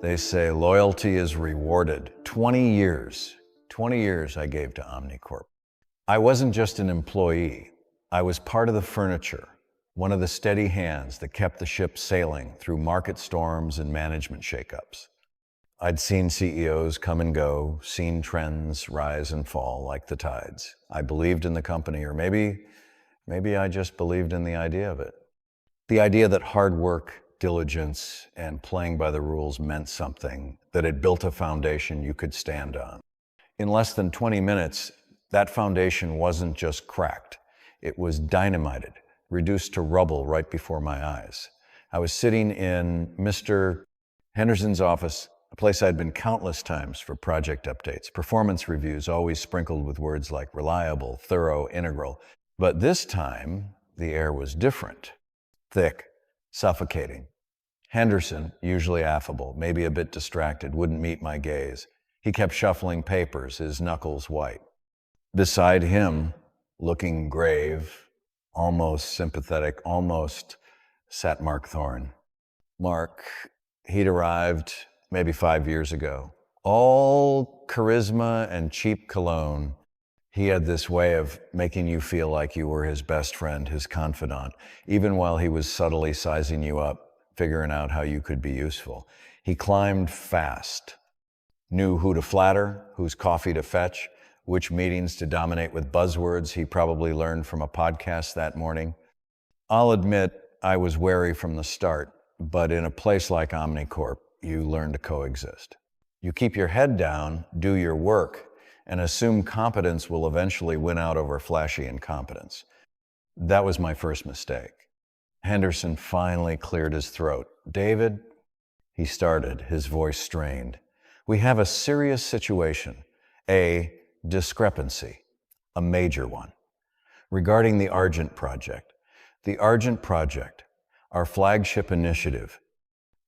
They say loyalty is rewarded. 20 years I gave to Omnicorp. I wasn't just an employee. I was part of the furniture, one of the steady hands that kept the ship sailing through market storms and management shakeups. I'd seen CEOs come and go, seen trends rise and fall like the tides. I believed in the company, or maybe I just believed in the idea of it. The idea that hard work, diligence, and playing by the rules meant something, that it built a foundation you could stand on. In less than 20 minutes, that foundation wasn't just cracked. It was dynamited, reduced to rubble right before my eyes. I was sitting in Mr. Henderson's office, a place I'd been countless times for project updates, performance reviews always sprinkled with words like reliable, thorough, integral. But this time, the air was different. Thick, suffocating. Henderson, usually affable, maybe a bit distracted, wouldn't meet my gaze. He kept shuffling papers, his knuckles white. Beside him, looking grave, almost sympathetic, almost, sat Mark Thorne. Mark, he'd arrived maybe 5 years ago. All charisma and cheap cologne. He had this way of making you feel like you were his best friend, his confidant, even while he was subtly sizing you up, figuring out how you could be useful. He climbed fast, knew who to flatter, whose coffee to fetch, which meetings to dominate with buzzwords he probably learned from a podcast that morning. I'll admit I was wary from the start, but in a place like Omnicorp, you learn to coexist. You keep your head down, do your work, and assume competence will eventually win out over flashy incompetence. That was my first mistake. Henderson finally cleared his throat. "David," he started, his voice strained, "we have a serious situation, a discrepancy, a major one, regarding the Argent Project. The Argent Project, our flagship initiative,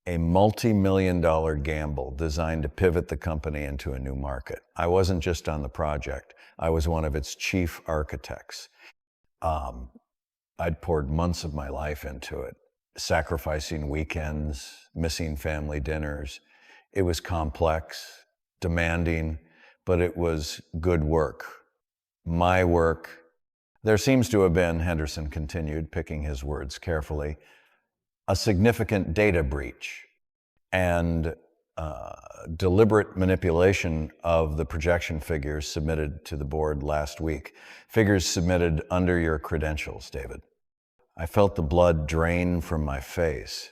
a multi-million-dollar gamble designed to pivot the company into a new market. I wasn't just on the project, I was one of its chief architects. I'd poured months of my life into it, sacrificing weekends, missing family dinners. It was complex, demanding, but it was good work. My work. There seems to have been," Henderson continued, picking his words carefully, "a significant data breach and deliberate manipulation of the projection figures submitted to the board last week. Figures submitted under your credentials, David." I felt the blood drain from my face.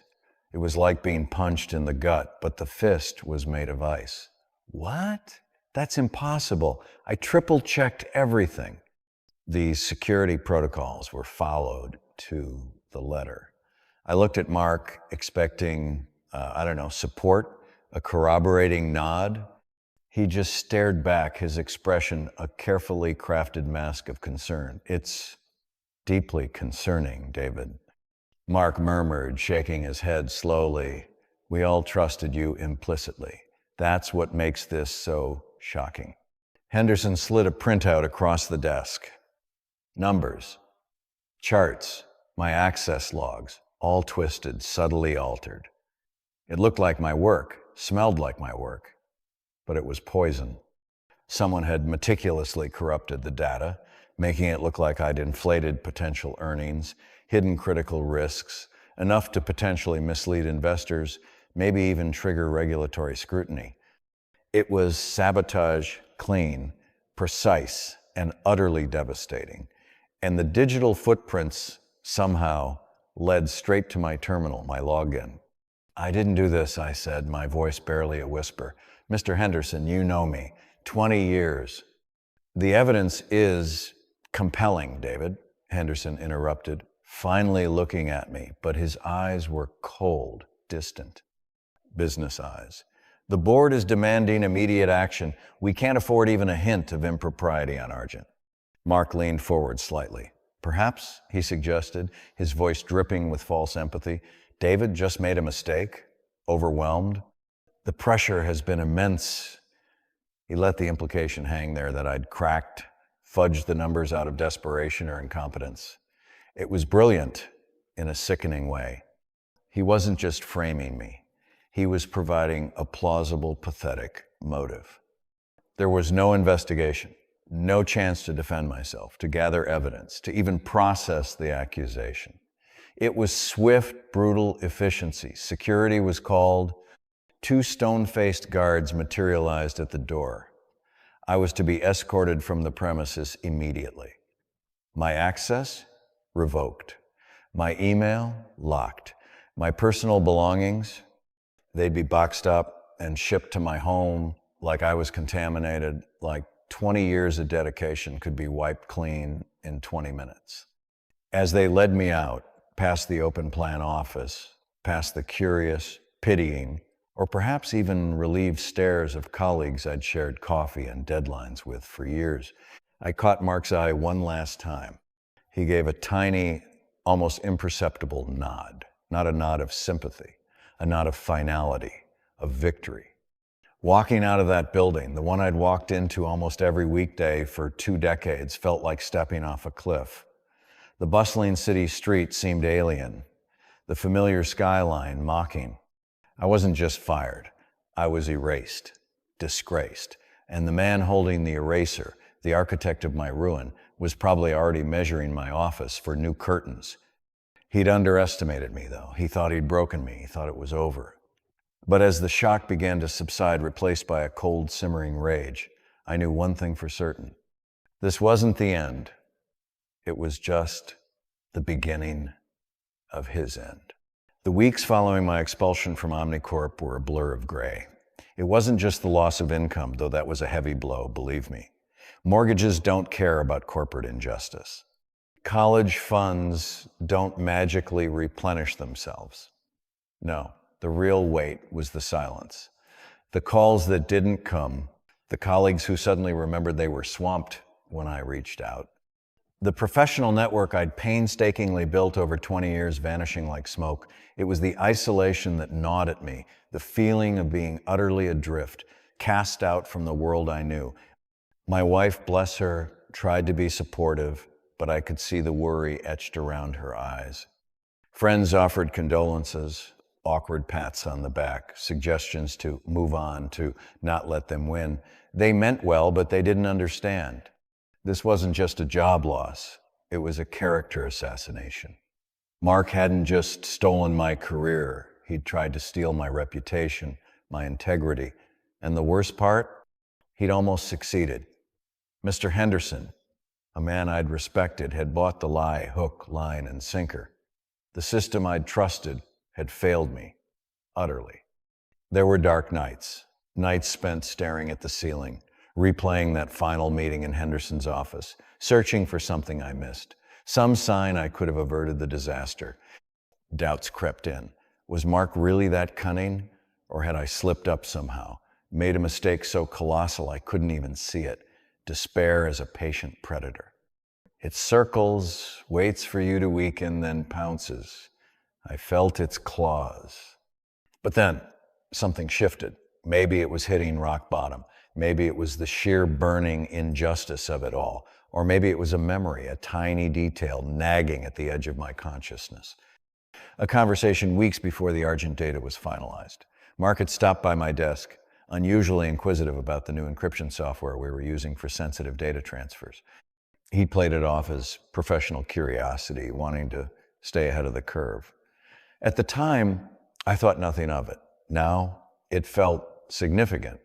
It was like being punched in the gut, but the fist was made of ice. "What? That's impossible. I triple-checked everything." The security protocols were followed to the letter. I looked at Mark, expecting, support, a corroborating nod. He just stared back, his expression a carefully crafted mask of concern. "It's deeply concerning, David," Mark murmured, shaking his head slowly. "We all trusted you implicitly. That's what makes this so shocking." Henderson slid a printout across the desk. Numbers, charts, my access logs, all twisted, subtly altered. It looked like my work, smelled like my work, but it was poison. Someone had meticulously corrupted the data, making it look like I'd inflated potential earnings, hidden critical risks, enough to potentially mislead investors, maybe even trigger regulatory scrutiny. It was sabotage, clean, precise, and utterly devastating. And the digital footprints somehow led straight to my terminal, my login. "I didn't do this," I said, my voice barely a whisper. "Mr. Henderson, you know me. 20 years. "The evidence is compelling, David," Henderson interrupted, finally looking at me, but his eyes were cold, distant. Business eyes. "The board is demanding immediate action. We can't afford even a hint of impropriety on Argent." Mark leaned forward slightly. "Perhaps," he suggested, his voice dripping with false empathy, "David just made a mistake? Overwhelmed? The pressure has been immense." He let the implication hang there that I'd cracked, fudged the numbers out of desperation or incompetence. It was brilliant in a sickening way. He wasn't just framing me. He was providing a plausible, pathetic motive. There was no investigation, no chance to defend myself, to gather evidence, to even process the accusation. It was swift, brutal efficiency. Security was called. 2 stone-faced guards materialized at the door. I was to be escorted from the premises immediately. My access? Revoked. My email? Locked. My personal belongings? They'd be boxed up and shipped to my home like I was contaminated, like 20 years of dedication could be wiped clean in 20 minutes. As they led me out, past the open plan office, past the curious, pitying, or perhaps even relieved stares of colleagues I'd shared coffee and deadlines with for years, I caught Mark's eye one last time. He gave a tiny, almost imperceptible nod, not a nod of sympathy, a nod of finality, of victory. Walking out of that building, the one I'd walked into almost every weekday for 2 decades, felt like stepping off a cliff. The bustling city street seemed alien, the familiar skyline mocking. I wasn't just fired, I was erased, disgraced, and the man holding the eraser, the architect of my ruin, was probably already measuring my office for new curtains. He'd underestimated me, though. He thought he'd broken me. He thought it was over. But as the shock began to subside, replaced by a cold, simmering rage, I knew one thing for certain. This wasn't the end. It was just the beginning of his end. The weeks following my expulsion from Omnicorp were a blur of gray. It wasn't just the loss of income, though that was a heavy blow, believe me. Mortgages don't care about corporate injustice. College funds don't magically replenish themselves. No, the real weight was the silence. The calls that didn't come, the colleagues who suddenly remembered they were swamped when I reached out. The professional network I'd painstakingly built over 20 years vanishing like smoke. It was the isolation that gnawed at me, the feeling of being utterly adrift, cast out from the world I knew. My wife, bless her, tried to be supportive, but I could see the worry etched around her eyes. Friends offered condolences, awkward pats on the back, suggestions to move on, to not let them win. They meant well, but they didn't understand. This wasn't just a job loss, it was a character assassination. Mark hadn't just stolen my career, he'd tried to steal my reputation, my integrity, and the worst part, he'd almost succeeded. Mr. Henderson, a man I'd respected, had bought the lie hook, line, and sinker. The system I'd trusted had failed me, utterly. There were dark nights spent staring at the ceiling, replaying that final meeting in Henderson's office, searching for something I missed, some sign I could have averted the disaster. Doubts crept in. Was Mark really that cunning? Or had I slipped up somehow, made a mistake so colossal I couldn't even see it? Despair as a patient predator. It circles, waits for you to weaken, then pounces. I felt its claws. But then, something shifted. Maybe it was hitting rock bottom. Maybe it was the sheer burning injustice of it all. Or maybe it was a memory, a tiny detail nagging at the edge of my consciousness. A conversation weeks before the Argent data was finalized. Mark had stopped by my desk, unusually inquisitive about the new encryption software we were using for sensitive data transfers. He played it off as professional curiosity, wanting to stay ahead of the curve. At the time, I thought nothing of it. Now, it felt significant.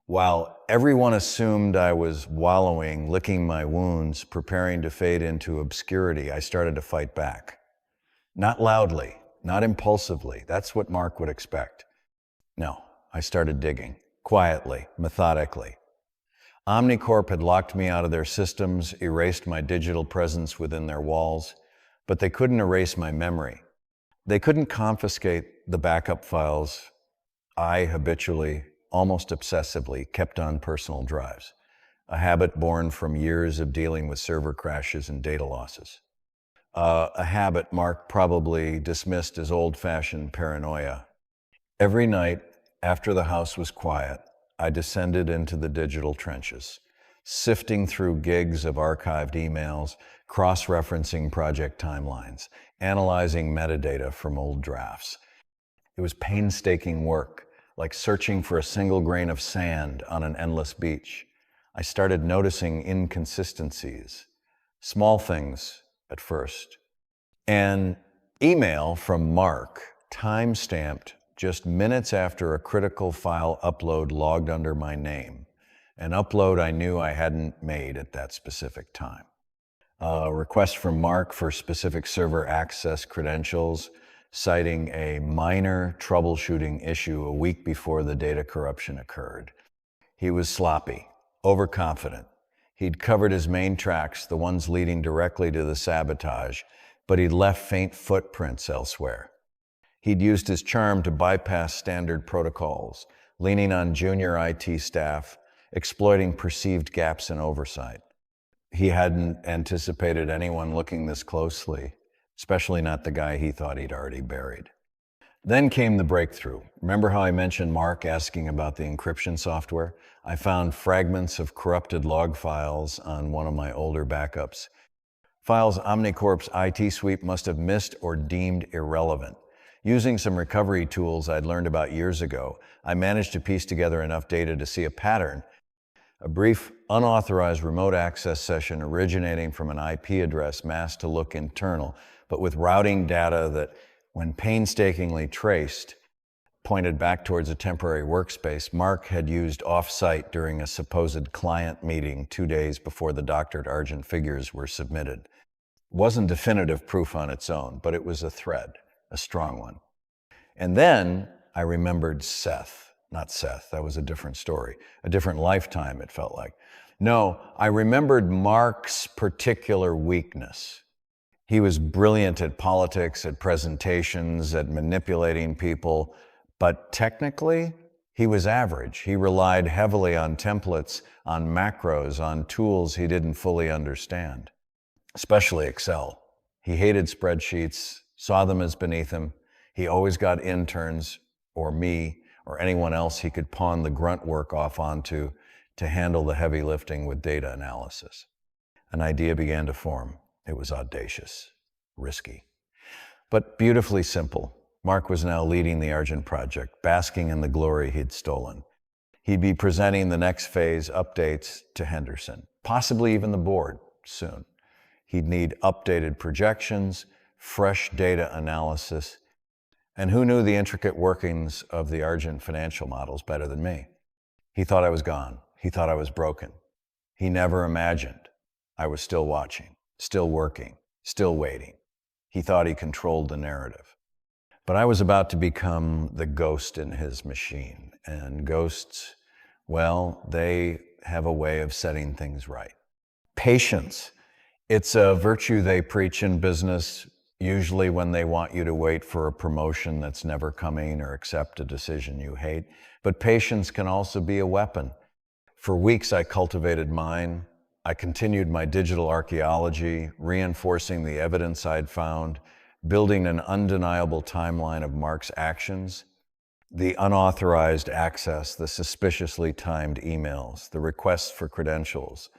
While everyone assumed I was wallowing, licking my wounds, preparing to fade into obscurity, I started to fight back. Not loudly, not impulsively. That's what Mark would expect. No, I started digging, quietly, methodically. Omnicorp had locked me out of their systems, erased my digital presence within their walls, but they couldn't erase my memory. They couldn't confiscate the backup files I habitually, almost obsessively, kept on personal drives, a habit born from years of dealing with server crashes and data losses. A habit Mark probably dismissed as old-fashioned paranoia. Every night, after the house was quiet, I descended into the digital trenches, sifting through gigs of archived emails, cross-referencing project timelines, analyzing metadata from old drafts. It was painstaking work, like searching for a single grain of sand on an endless beach. I started noticing inconsistencies, small things at first. An email from Mark, time-stamped just minutes after a critical file upload logged under my name, an upload I knew I hadn't made at that specific time. A request from Mark for specific server access credentials, citing a minor troubleshooting issue a week before the data corruption occurred. He was sloppy, overconfident. He'd covered his main tracks, the ones leading directly to the sabotage, but he'd left faint footprints elsewhere. He'd used his charm to bypass standard protocols, leaning on junior IT staff, exploiting perceived gaps in oversight. He hadn't anticipated anyone looking this closely, especially not the guy he thought he'd already buried. Then came the breakthrough. Remember how I mentioned Mark asking about the encryption software? I found fragments of corrupted log files on one of my older backups. Files Omnicorp's IT sweep must have missed or deemed irrelevant. Using some recovery tools I'd learned about years ago, I managed to piece together enough data to see a pattern. A brief, unauthorized remote access session originating from an IP address masked to look internal, but with routing data that, when painstakingly traced, pointed back towards a temporary workspace Mark had used off-site during a supposed client meeting 2 days before the doctored Argent figures were submitted. It wasn't definitive proof on its own, but it was a thread, a strong one. And then I remembered Seth. Not Seth, that was a different story, a different lifetime, it felt like. No, I remembered Mark's particular weakness. He was brilliant at politics, at presentations, at manipulating people, but technically, he was average. He relied heavily on templates, on macros, on tools he didn't fully understand, especially Excel. He hated spreadsheets, saw them as beneath him. He always got interns, or me, or anyone else he could pawn the grunt work off onto to handle the heavy lifting with data analysis. An idea began to form. It was audacious, risky, but beautifully simple. Mark was now leading the Argent project, basking in the glory he'd stolen. He'd be presenting the next phase updates to Henderson, possibly even the board soon. He'd need updated projections, fresh data analysis, and who knew the intricate workings of the Argent financial models better than me? He thought I was gone. He thought I was broken. He never imagined I was still watching, still working, still waiting. He thought he controlled the narrative. But I was about to become the ghost in his machine. And ghosts, well, they have a way of setting things right. Patience. It's a virtue they preach in business, usually when they want you to wait for a promotion that's never coming or accept a decision you hate. But patience can also be a weapon. For weeks, I cultivated mine. I continued my digital archaeology, reinforcing the evidence I'd found, building an undeniable timeline of Mark's actions, the unauthorized access, the suspiciously timed emails, the requests for credentials.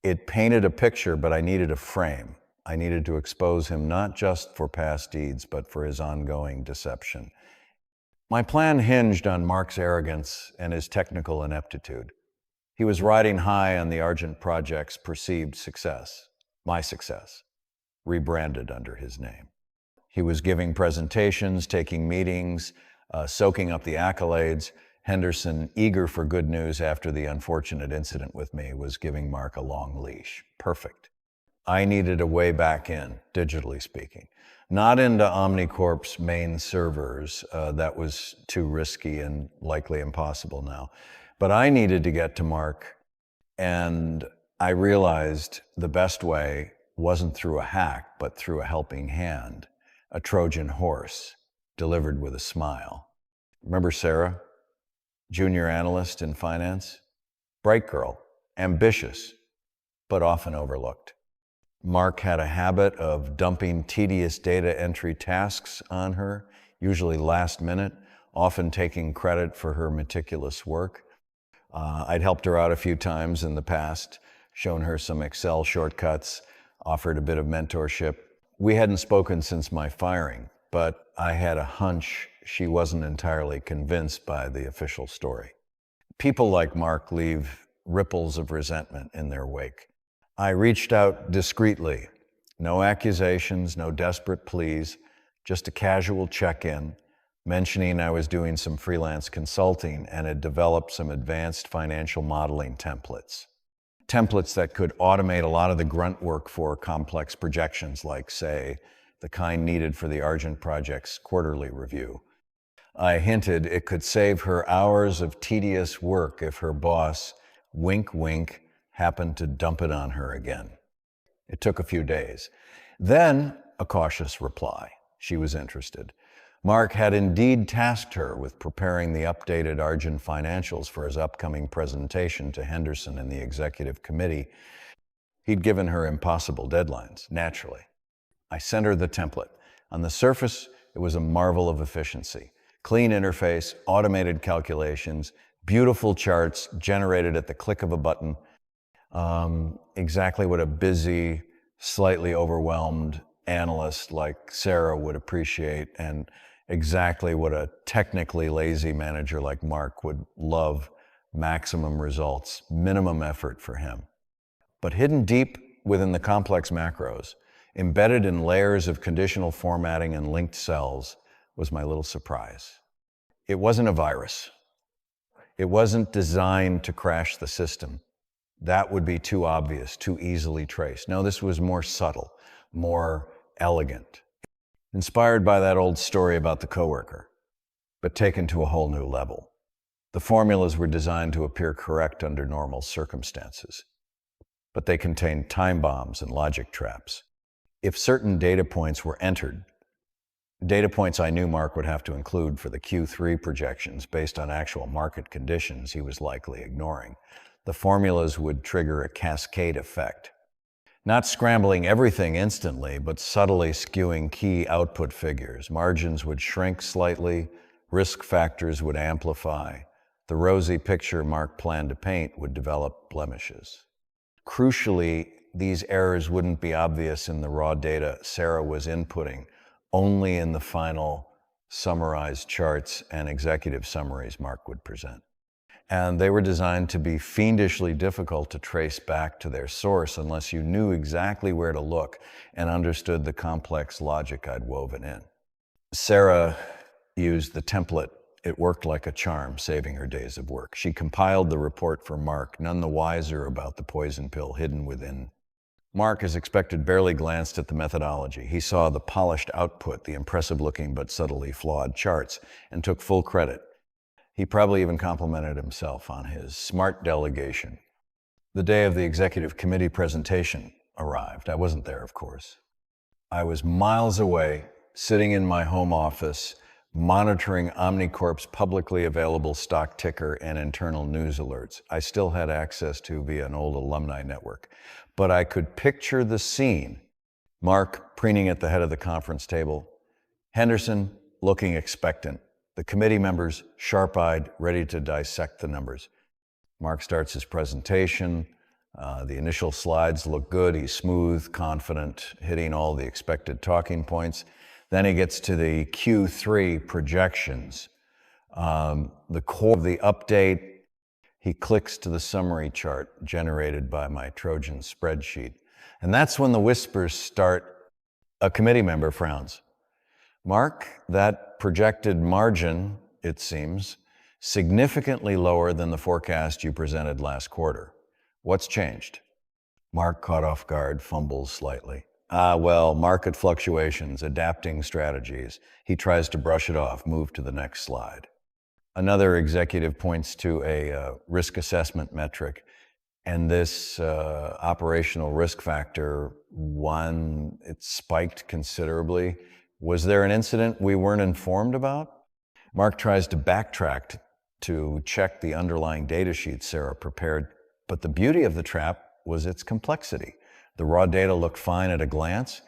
It painted a picture, but I needed a frame. I needed to expose him not just for past deeds, but for his ongoing deception. My plan hinged on Mark's arrogance and his technical ineptitude. He was riding high on the Argent project's perceived success, my success, rebranded under his name. He was giving presentations, taking meetings, soaking up the accolades. Henderson, eager for good news after the unfortunate incident with me, was giving Mark a long leash. Perfect. I needed a way back in, digitally speaking. Not into Omnicorp's main servers. That was too risky and likely impossible now. But I needed to get to Mark, and I realized the best way wasn't through a hack, but through a helping hand, a Trojan horse, delivered with a smile. Remember Sarah, junior analyst in finance? Bright girl, ambitious, but often overlooked. Mark had a habit of dumping tedious data entry tasks on her, usually last minute, often taking credit for her meticulous work. I'd helped her out a few times in the past, shown her some Excel shortcuts, offered a bit of mentorship. We hadn't spoken since my firing, but I had a hunch she wasn't entirely convinced by the official story. People like Mark leave ripples of resentment in their wake. I reached out discreetly. No accusations, no desperate pleas, just a casual check-in, mentioning I was doing some freelance consulting and had developed some advanced financial modeling templates. Templates that could automate a lot of the grunt work for complex projections, like, say, the kind needed for the Argent Project's quarterly review. I hinted it could save her hours of tedious work if her boss, wink wink, happened to dump it on her again. It took a few days. Then a cautious reply. She was interested. Mark had indeed tasked her with preparing the updated Argent financials for his upcoming presentation to Henderson and the executive committee. He'd given her impossible deadlines, naturally. I sent her the template. On the surface, it was a marvel of efficiency. Clean interface, automated calculations, beautiful charts generated at the click of a button. Exactly what a busy, slightly overwhelmed analyst like Sarah would appreciate, and exactly what a technically lazy manager like Mark would love. Maximum results, minimum effort for him. But hidden deep within the complex macros, embedded in layers of conditional formatting and linked cells, was my little surprise. It wasn't a virus. It wasn't designed to crash the system. That would be too obvious, too easily traced. No, this was more subtle, more elegant. Inspired by that old story about the coworker, but taken to a whole new level. The formulas were designed to appear correct under normal circumstances, but they contained time bombs and logic traps. If certain data points were entered, data points I knew Mark would have to include for the Q3 projections based on actual market conditions he was likely ignoring, the formulas would trigger a cascade effect. Not scrambling everything instantly, but subtly skewing key output figures. Margins would shrink slightly, risk factors would amplify. The rosy picture Mark planned to paint would develop blemishes. Crucially, these errors wouldn't be obvious in the raw data Sarah was inputting, only in the final summarized charts and executive summaries Mark would present. And they were designed to be fiendishly difficult to trace back to their source unless you knew exactly where to look and understood the complex logic I'd woven in. Sarah used the template. It worked like a charm, saving her days of work. She compiled the report for Mark, none the wiser about the poison pill hidden within. Mark, as expected, barely glanced at the methodology. He saw the polished output, the impressive-looking but subtly flawed charts, and took full credit. He probably even complimented himself on his smart delegation. The day of the executive committee presentation arrived. I wasn't there, of course. I was miles away, sitting in my home office, monitoring Omnicorp's publicly available stock ticker and internal news alerts. I still had access to via an old alumni network. But I could picture the scene. Mark preening at the head of the conference table, Henderson looking expectant, the committee members sharp-eyed, ready to dissect the numbers. Mark starts his presentation. The initial slides look good. He's smooth, confident, hitting all the expected talking points. Then he gets to the Q3 projections. The core of the update, he clicks to the summary chart generated by my Trojan spreadsheet. And that's when the whispers start. A committee member frowns. Mark, that projected margin, it seems, significantly lower than the forecast you presented last quarter. What's changed? Mark, caught off guard, fumbles slightly. Well, market fluctuations, adapting strategies. He tries to brush it off, move to the next slide. Another executive points to a risk assessment metric, and this operational risk factor, one, it spiked considerably. Was there an incident we weren't informed about? Mark tries to backtrack to check the underlying data sheet Sarah prepared, but the beauty of the trap was its complexity. The raw data looked fine at a glance.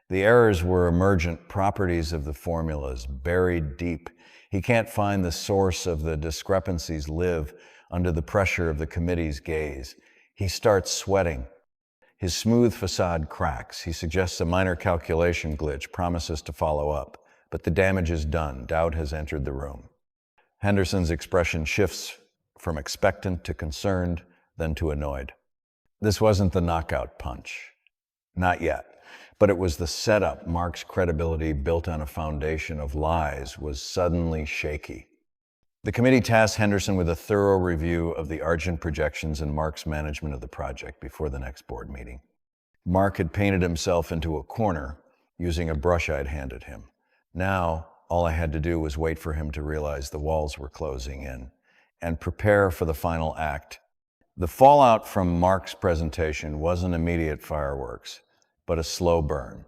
The errors were emergent properties of the formulas, buried deep. He can't find the source of the discrepancies live under the pressure of the committee's gaze. He starts sweating. His smooth facade cracks. He suggests a minor calculation glitch, promises to follow up. but the damage is done. Doubt has entered the room. Henderson's expression shifts from expectant to concerned, then to annoyed. This wasn't the knockout punch. Not yet. But it was the setup. Mark's credibility, built on a foundation of lies, was suddenly shaky. The committee tasked Henderson with a thorough review of the Argent projections and Mark's management of the project before the next board meeting. Mark had painted himself into a corner using a brush I'd handed him. Now, all I had to do was wait for him to realize the walls were closing in and prepare for the final act. The fallout from Mark's presentation wasn't immediate fireworks, but a slow burn,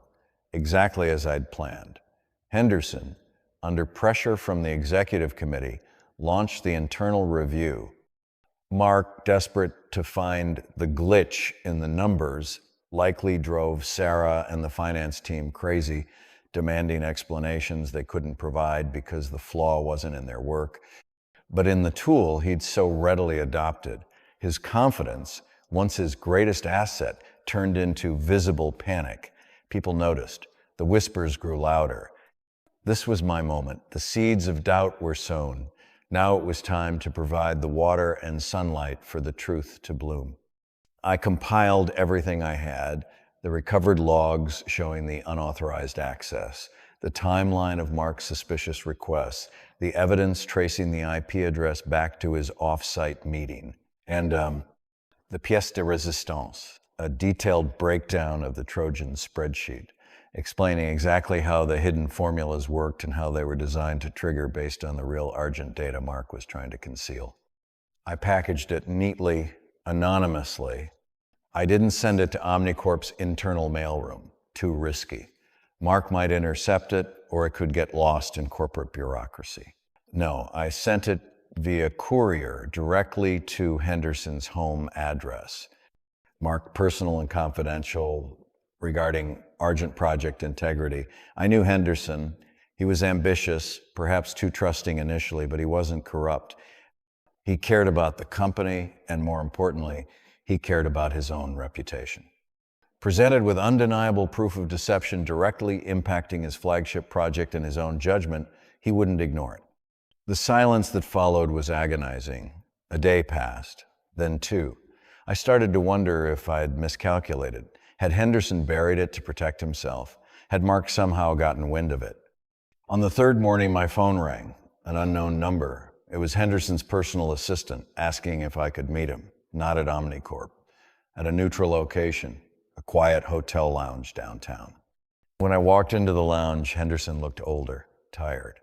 exactly as I'd planned. Henderson, under pressure from the executive committee, launched the internal review. Mark, desperate to find the glitch in the numbers, likely drove Sarah and the finance team crazy, demanding explanations they couldn't provide because the flaw wasn't in their work. But in the tool he'd so readily adopted, his confidence, once his greatest asset, turned into visible panic. People noticed. The whispers grew louder. This was my moment. The seeds of doubt were sown. Now it was time to provide the water and sunlight for the truth to bloom. I compiled everything I had, the recovered logs showing the unauthorized access, the timeline of Mark's suspicious requests, the evidence tracing the IP address back to his off-site meeting, and the pièce de résistance, a detailed breakdown of the Trojan spreadsheet, explaining exactly how the hidden formulas worked and how they were designed to trigger based on the real Argent data Mark was trying to conceal. I packaged it neatly, anonymously. I didn't send it to Omnicorp's internal mailroom. Too risky. Mark might intercept it, or it could get lost in corporate bureaucracy. No, I sent it via courier directly to Henderson's home address, marked personal and confidential, regarding Argent project integrity. I knew Henderson. He was ambitious, perhaps too trusting initially, but he wasn't corrupt. He cared about the company, and more importantly, he cared about his own reputation. Presented with undeniable proof of deception directly impacting his flagship project and his own judgment, he wouldn't ignore it. The silence that followed was agonizing. A day passed, then two. I started to wonder if I'd miscalculated. Had Henderson buried it to protect himself? Had Mark somehow gotten wind of it? On the third morning, my phone rang, an unknown number. It was Henderson's personal assistant asking if I could meet him, not at Omnicorp, at a neutral location, a quiet hotel lounge downtown. When I walked into the lounge, Henderson looked older, tired.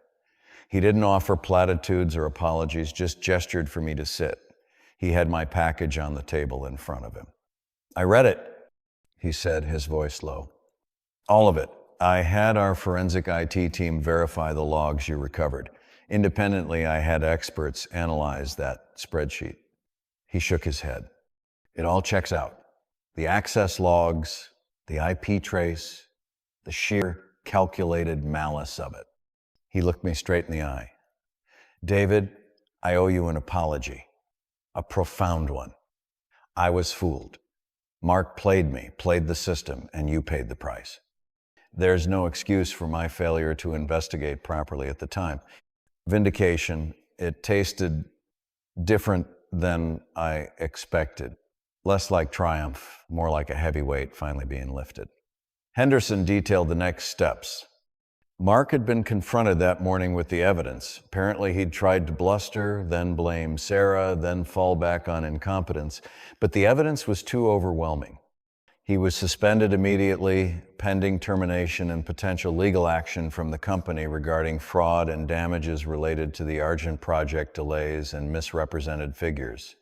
He didn't offer platitudes or apologies, just gestured for me to sit. He had my package on the table in front of him. I read it, he said, his voice low. All of it. I had our forensic IT team verify the logs you recovered. Independently, I had experts analyze that spreadsheet. He shook his head. It all checks out. The access logs, the IP trace, the sheer calculated malice of it. He looked me straight in the eye. David, I owe you an apology. A profound one. I was fooled. Mark played me, played the system, and you paid the price. There's no excuse for my failure to investigate properly at the time. Vindication, it tasted different than I expected. Less like triumph, more like a heavy weight finally being lifted. Henderson detailed the next steps. Mark had been confronted that morning with the evidence. Apparently he'd tried to bluster, then blame Sarah, then fall back on incompetence, but the evidence was too overwhelming. He was suspended immediately, pending termination and potential legal action from the company regarding fraud and damages related to the Argent project delays and misrepresented figures.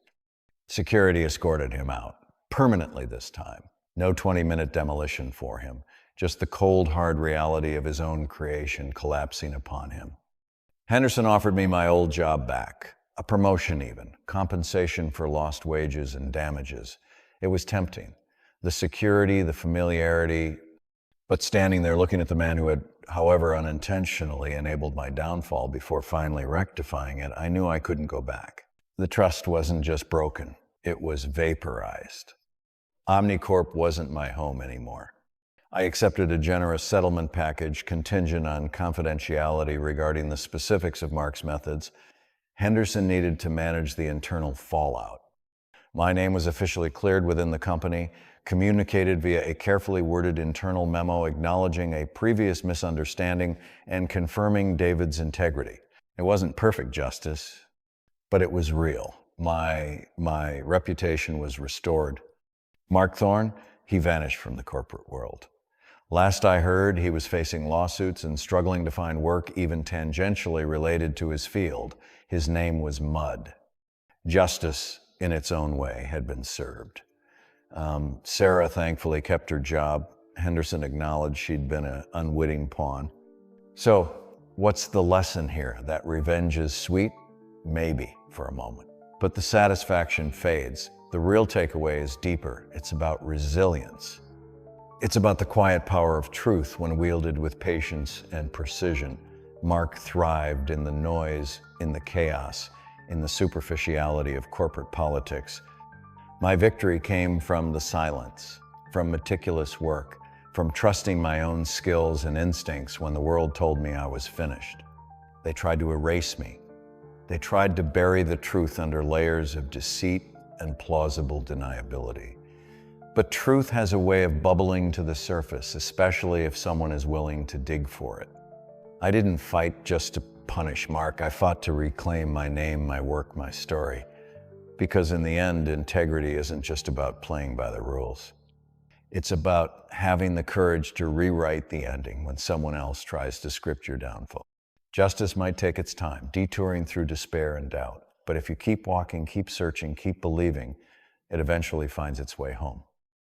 Security escorted him out, permanently this time. No 20-minute demolition for him. Just the cold, hard reality of his own creation collapsing upon him. Henderson offered me my old job back, a promotion even, compensation for lost wages and damages. It was tempting. The security, the familiarity, but standing there looking at the man who had, however unintentionally, enabled my downfall before finally rectifying it, I knew I couldn't go back. The trust wasn't just broken, it was vaporized. Omnicorp wasn't my home anymore. I accepted a generous settlement package contingent on confidentiality regarding the specifics of Mark's methods. Henderson needed to manage the internal fallout. My name was officially cleared within the company, communicated via a carefully worded internal memo acknowledging a previous misunderstanding and confirming David's integrity. It wasn't perfect justice, but it was real. My reputation was restored. Mark Thorne, he vanished from the corporate world. Last I heard, he was facing lawsuits and struggling to find work even tangentially related to his field. His name was Mud. Justice, in its own way, had been served. Sarah thankfully kept her job. Henderson acknowledged she'd been an unwitting pawn. So, what's the lesson here? That revenge is sweet? Maybe, for a moment. But the satisfaction fades. The real takeaway is deeper. It's about resilience. It's about the quiet power of truth when wielded with patience and precision. Mark thrived in the noise, in the chaos, in the superficiality of corporate politics. My victory came from the silence, from meticulous work, from trusting my own skills and instincts when the world told me I was finished. They tried to erase me. They tried to bury the truth under layers of deceit and plausible deniability. But truth has a way of bubbling to the surface, especially if someone is willing to dig for it. I didn't fight just to punish Mark. I fought to reclaim my name, my work, my story. Because in the end, integrity isn't just about playing by the rules. It's about having the courage to rewrite the ending when someone else tries to script your downfall. Justice might take its time, detouring through despair and doubt. But if you keep walking, keep searching, keep believing, it eventually finds its way home.